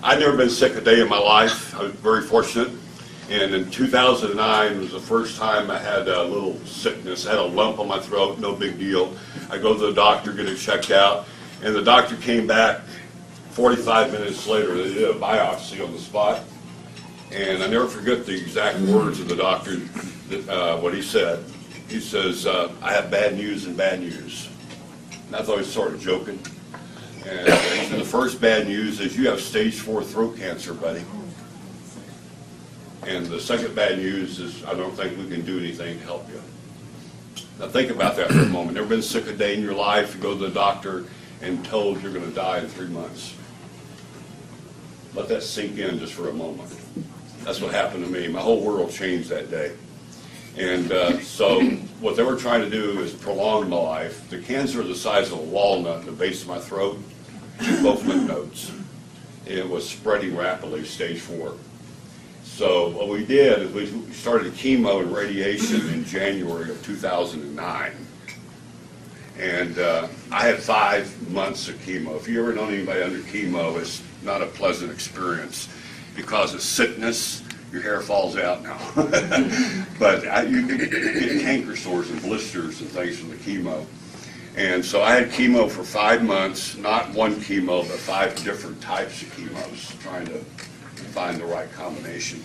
I'd never been sick a day in my life. I was very fortunate. And in 2009 was the first time I had a little sickness. I had a lump on my throat, no big deal. I go to the doctor, get it checked out, and the doctor came back 45 minutes later. They did a biopsy on the spot. And I never forget the exact words of the doctor, what he said. He says, I have bad news and bad news. And I thought he was sort of joking. And he said, the first bad news is you have stage 4 throat cancer, buddy. And the second bad news is I don't think we can do anything to help you. Now think about that for a moment. Never been sick a day in your life, you go to the doctor and told you're going to die in 3 months. Let that sink in just for a moment. That's what happened to me. My whole world changed that day. And so what they were trying to do is prolong my life. The cancer was the size of a walnut in the base of my throat, both lymph nodes. It was spreading rapidly, stage 4. So what we did is we started chemo and radiation in January of 2009. And I had 5 months of chemo. If you ever known anybody under chemo, it's not a pleasant experience because of sickness. Your hair falls out now. But you get canker sores and blisters and things from the chemo. And so I had chemo for 5 months, not one chemo, but 5 different types of chemos, trying to find the right combination.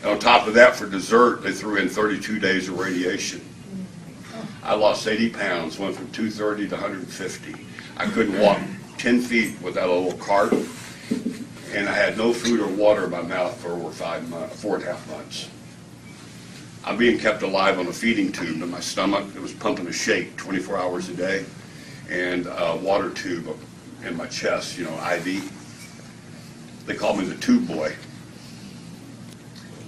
And on top of that, for dessert, they threw in 32 days of radiation. I lost 80 pounds, went from 230 to 150. I couldn't walk 10 feet without a little cart. And I had no food or water in my mouth for over 4.5 months. I'm being kept alive on a feeding tube in my stomach. It was pumping a shake 24 hours a day, and a water tube in my chest, you know, IV. They called me the tube boy.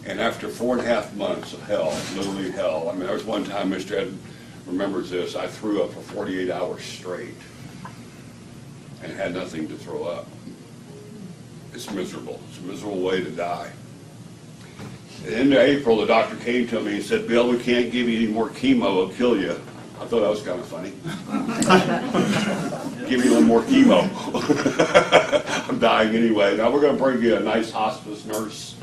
And after 4.5 months of hell, literally hell, I mean, there was one time, Mr. Ed remembers this, I threw up for 48 hours straight and had nothing to throw up. It's miserable. It's a miserable way to die. At the end of April, the doctor came to me and said, Bill, we can't give you any more chemo, it'll kill you. I thought that was kind of funny. Give me a little more chemo. I'm dying anyway. Now we're going to bring you a nice hospice nurse.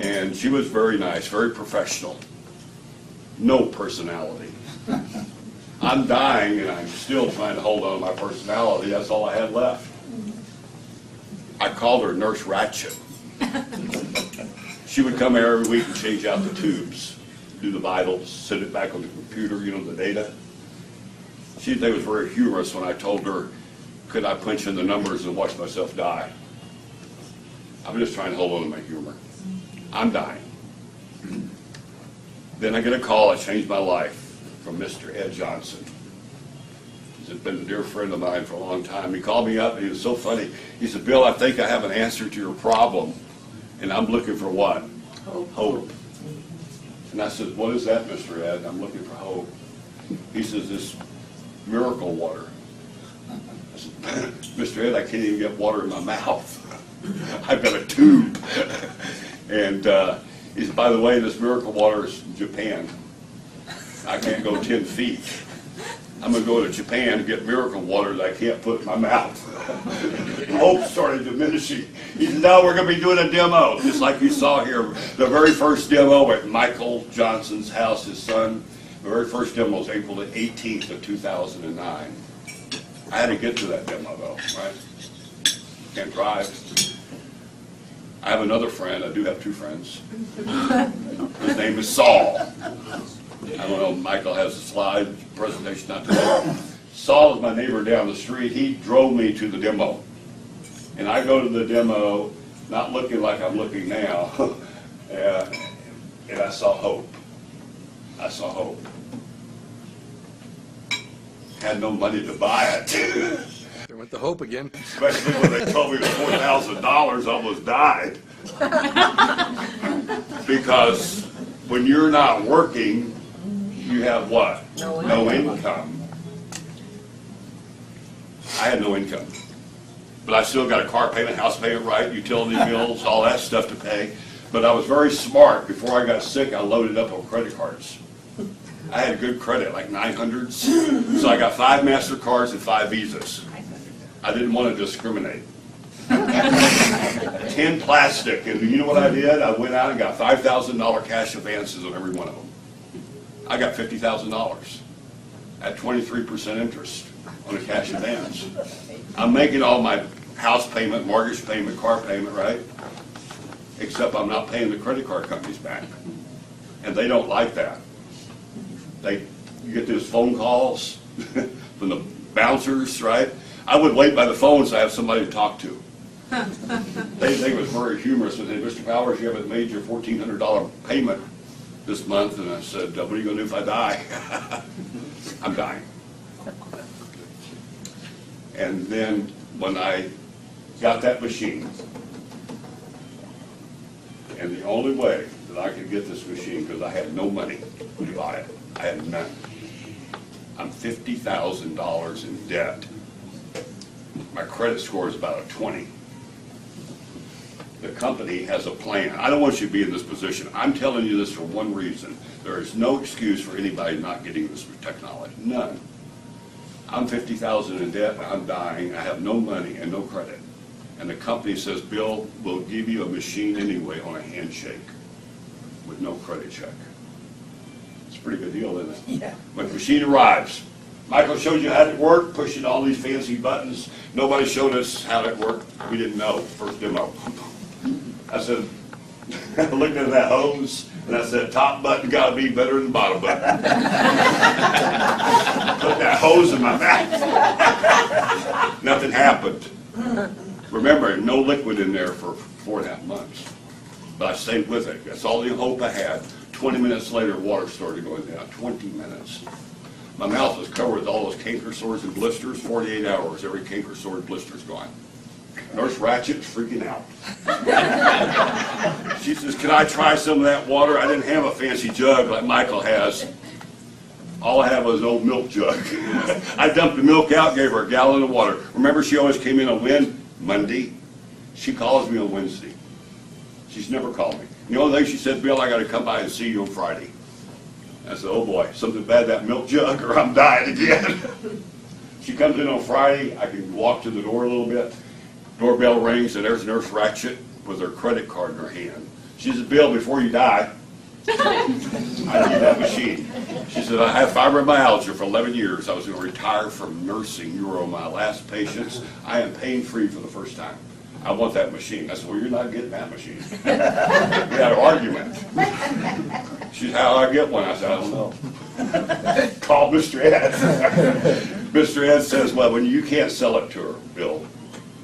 And she was very nice, very professional. No personality. I'm dying and I'm still trying to hold on to my personality. That's all I had left. I called her Nurse Ratchet. She would come here every week and change out the tubes, do the vitals, send it back on the computer, you know, the data. She thought it was very humorous when I told her, could I punch in the numbers and watch myself die? I'm just trying to hold on to my humor. I'm dying. Then I get a call, I changed my life, from Mr. Ed Johnson. He's been a dear friend of mine for a long time. He called me up and he was so funny. He said, Bill, I think I have an answer to your problem. And I'm looking for what? Hope. Hope. And I said, what is that, Mr. Ed? I'm looking for hope. He says, this miracle water. I said, Mr. Ed, I can't even get water in my mouth. I've got a tube. And he said, by the way, this miracle water is from Japan. I can't go 10 feet. I'm going to go to Japan to get miracle water that I can't put in my mouth. Hope started diminishing. He said, now we're going to be doing a demo, just like you saw here. The very first demo at Michael Johnson's house, his son. The very first demo was April the 18th of 2009. I had to get to that demo, though, right? Can't drive. I have another friend. I do have 2 friends. His name is Saul. I don't know, Michael has a slide presentation not today. Saul is my neighbor down the street. He drove me to the demo. And I go to the demo, not looking like I'm looking now, and I saw hope. I saw hope. Had no money to buy it. There went the hope again. Especially when they told me it was $4,000, I almost died. Because when you're not working, you have what? No income. I had no income. But I still got a car payment, house payment, right, utility bills, all that stuff to pay. But I was very smart. Before I got sick, I loaded up on credit cards. I had good credit, like 900s. So I got 5 MasterCards and 5 Visas. I didn't want to discriminate. 10 plastic, and you know what I did? I went out and got $5,000 cash advances on every one of them. I got $50,000 at 23% interest on a cash advance. I'm making all my house payment, mortgage payment, car payment, right? Except I'm not paying the credit card companies back. And they don't like that. You get those phone calls from the bouncers, right? I would wait by the phone so I have somebody to talk to. They think it was very humorous. And they said, Mr. Powers, you haven't made your $1,400 payment this month. And I said, what are you going to do if I die? I'm dying. And then when I got that machine, and the only way that I could get this machine, because I had no money to buy it, I had none. I'm $50,000 in debt. My credit score is about a 20. The company has a plan. I don't want you to be in this position. I'm telling you this for one reason. There is no excuse for anybody not getting this technology. None. I'm $50,000 in debt, and I'm dying. I have no money and no credit. And the company says, Bill, we'll give you a machine anyway on a handshake with no credit check. It's a pretty good deal, isn't it? Yeah. When the machine arrives, Michael showed you how it worked, pushing all these fancy buttons. Nobody showed us how that worked. We didn't know. First demo. I said, I looked at that hose, and I said, top button got to be better than the bottom button. Put that hose in my mouth. Nothing happened. Remember, no liquid in there for 4.5 months. But I stayed with it. That's all the hope I had. 20 minutes later, water started going down. 20 minutes. My mouth was covered with all those canker sores and blisters. 48 hours, every canker sore and blister's gone. Nurse Ratchet was freaking out. She says, can I try some of that water? I didn't have a fancy jug like Michael has. All I had was an old milk jug. I dumped the milk out, gave her a gallon of water. Remember, she always came in on Monday. She calls me on Wednesday. She's never called me. The only thing she said, Bill, I got to come by and see you on Friday. I said, oh boy, something bad, that milk jug, or I'm dying again. She comes in on Friday. I can walk to the door a little bit. Doorbell rings, and there's Nurse Ratchet with her credit card in her hand. She said, Bill, before you die, I need that machine. She said, I have fibromyalgia for 11 years. I was going to retire from nursing. You were my last patients. I am pain-free for the first time. I want that machine. I said, well, you're not getting that machine. We had an argument. She said, how do I get one? I said, I don't know. Call Mr. Ed. Mr. Ed says, well, when you can't sell it to her, Bill,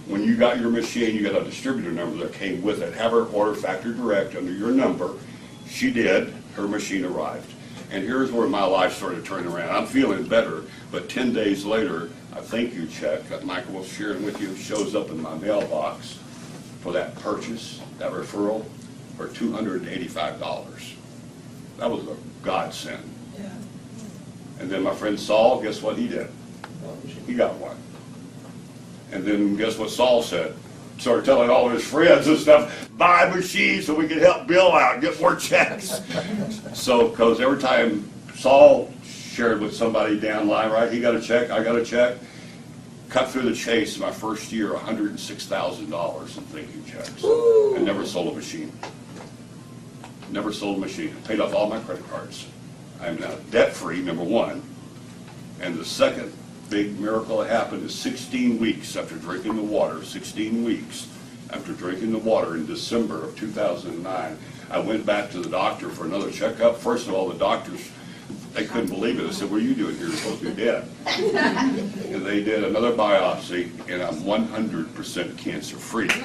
when you got your machine, you got a distributor number that came with it. Have her order factory direct under your number. She did. Her machine arrived. And here's where my life started turning around. I'm feeling better, but 10 days later, a thank you check that Michael was sharing with you shows up in my mailbox for that purchase, that referral, for $285. That was a godsend. Yeah. And then my friend Saul, guess what he did? He got one. And then guess what Saul said? Started telling all his friends and stuff, buy machines so we can help Bill out, get more checks. So, because every time Saul shared with somebody down the line, right, he got a check, I got a check, cut through the chase my first year, $106,000 in thank you checks. Ooh. I never sold a machine. Never sold a machine. Paid off all my credit cards. I'm now debt-free, number one. And the second big miracle that happened is 16 weeks after drinking the water, 16 weeks after drinking the water in December of 2009, I went back to the doctor for another checkup. First of all, the doctors, they couldn't believe it. They said, what are you doing here? You're supposed to be dead. And they did another biopsy, and I'm 100% cancer-free. So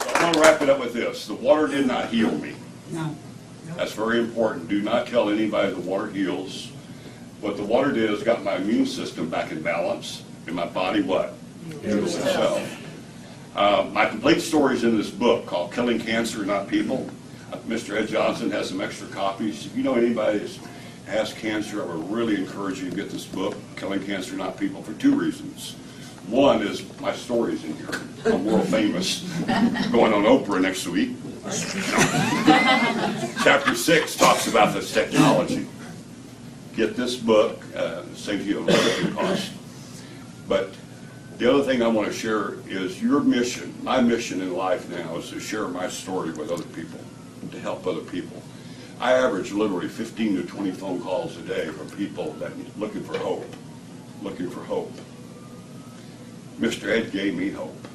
I want to wrap it up with this. The water did not heal me. No. That's very important. Do not tell anybody the water heals. What the water did is got my immune system back in balance, and my body what? Healed itself. My complete story is in this book called Killing Cancer, Not People. Mr. Ed Johnson has some extra copies. If you know anybody that has cancer, I would really encourage you to get this book, Killing Cancer, Not People, for two reasons. One is my story's in here. I'm world famous, going on Oprah next week. Chapter 6 talks about this technology. Get this book, saves you a little cost. But The other thing I want to share is your mission. My mission in life now is to share my story with other people, to help other people. I average literally 15 to 20 phone calls a day from people that looking for hope, looking for hope. Mr. Ed gave me hope.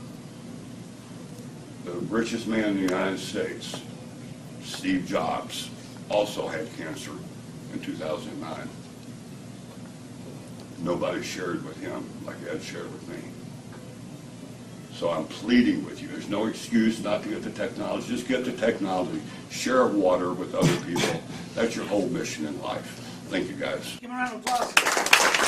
The richest man in the United States, Steve Jobs, also had cancer in 2009. Nobody shared with him like Ed shared with me. So I'm pleading with you. There's no excuse not to get the technology. Just get the technology. Share water with other people. That's your whole mission in life. Thank you, guys. Give him a round of applause.